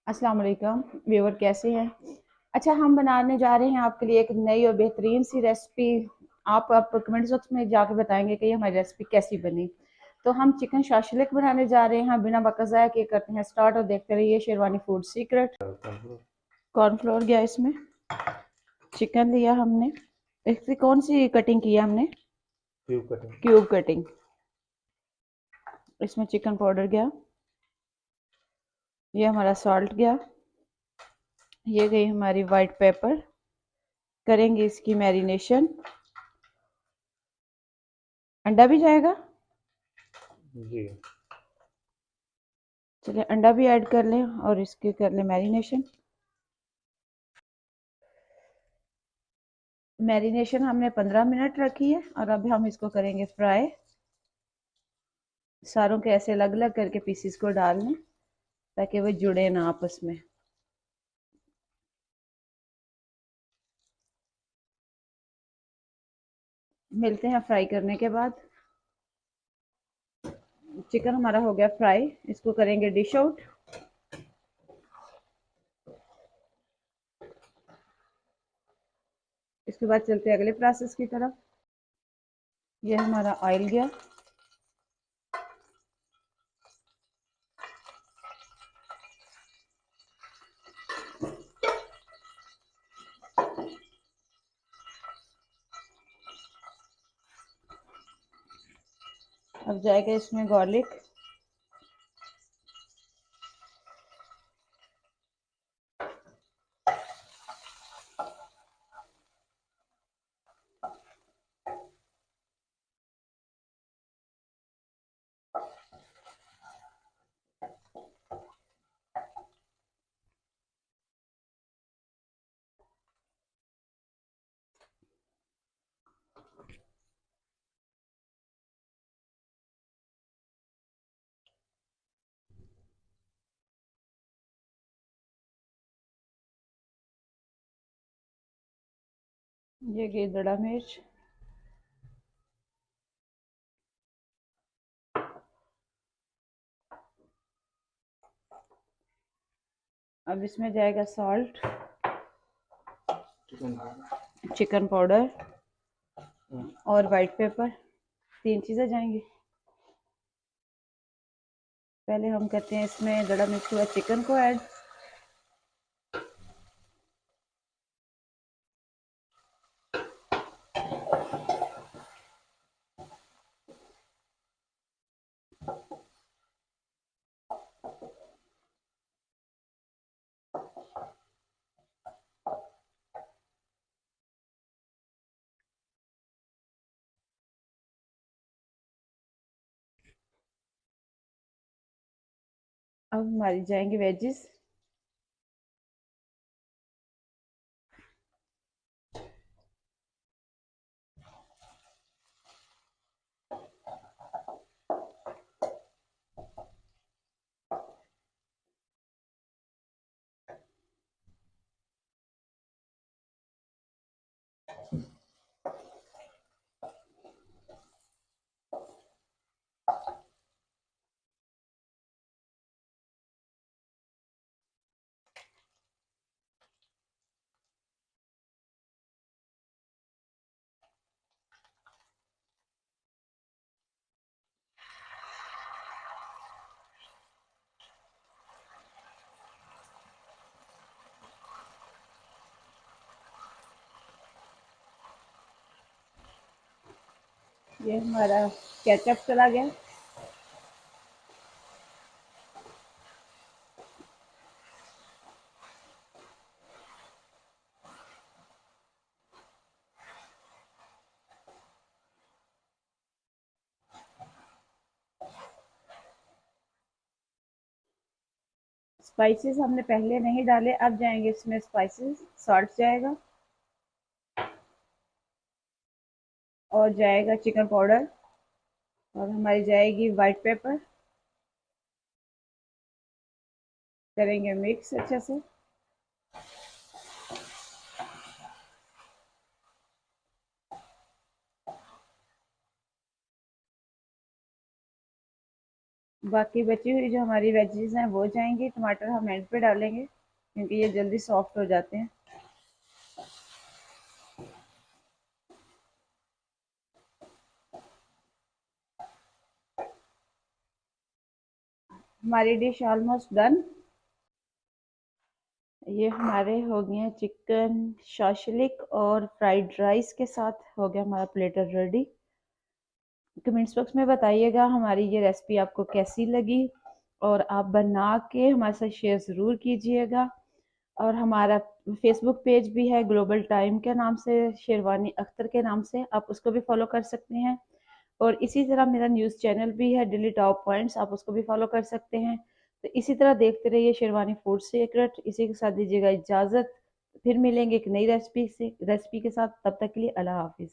अस्सलाम वालेकुम व्यूवर, कैसे हैं। अच्छा, हम बनाने जा रहे हैं आपके लिए एक नई और बेहतरीन सी रेसिपी। आप कमेंट बॉक्स में जाके बताएंगे कि ये हमारी रेसिपी कैसी बनी। तो हम चिकन शाशलिक बनाने जा रहे हैं। बिना वक्त ज़ाया किए करते हैं स्टार्ट और देखते रहिए शेरवानी फूड सीक्रेट। कॉर्नफ्लोर गया इसमें, चिकन लिया हमने। इसकी कौन सी कटिंग की है हमने? Cube cutting. इसमें चिकन पाउडर गया, ये हमारा सॉल्ट गया, ये गई हमारी वाइट पेपर। करेंगे इसकी मैरिनेशन। अंडा भी जाएगा जी। चलिए, अंडा भी ऐड कर लें और इसकी कर लें मैरिनेशन। मैरिनेशन हमने 15 मिनट रखी है और अब हम इसको करेंगे फ्राई। सारों के ऐसे अलग अलग करके पीसीस को डाल लें ताकि वो जुड़े ना आपस में। मिलते हैं फ्राई करने के बाद। चिकन हमारा हो गया फ्राई, इसको करेंगे डिश आउट। इसके बाद चलते हैं अगले प्रोसेस की तरफ। ये हमारा ऑयल गया, अब जाएगा इसमें गार्लिक, ये गई दड़ा मिर्च, अब इसमें जाएगा सॉल्ट, चिकन पाउडर और वाइट पेपर। 3 चीज़ें जाएंगी। पहले हम करते हैं इसमें दड़ा मिर्च के बाद चिकन को ऐड। अब हमारी जाएंगी वेजिस। ये हमारा केचप चला गया। स्पाइसेस हमने पहले नहीं डाले, अब जाएंगे इसमें स्पाइसेस। सॉल्ट जाएगा और जाएगा चिकन पाउडर और हमारी जाएगी वाइट पेपर। करेंगे मिक्स अच्छे से। बाकी बची हुई जो हमारी वेजीज हैं वो जाएंगी, टमाटर हम एंड पे डालेंगे क्योंकि ये जल्दी सॉफ्ट हो जाते हैं। हमारी डिश ऑलमोस्ट डन। ये हमारे हो गए हैं चिकन शाशलिक और फ्राइड राइस के साथ हो गया हमारा प्लेटर रेडी। कमेंट्स बॉक्स में बताइएगा हमारी ये रेसिपी आपको कैसी लगी, और आप बना के हमारे साथ शेयर ज़रूर कीजिएगा। और हमारा फेसबुक पेज भी है ग्लोबल टाइम के नाम से, शेरवानी अख्तर के नाम से, आप उसको भी फॉलो कर सकते हैं। और इसी तरह मेरा न्यूज़ चैनल भी है डेली टॉप पॉइंट्स, आप उसको भी फॉलो कर सकते हैं। तो इसी तरह देखते रहिए शेरवानी फूड सीक्रेट। इसी के साथ दीजिएगा इजाज़त, फिर मिलेंगे एक नई रेसिपी के साथ। तब तक के लिए अल्लाह हाफिज़।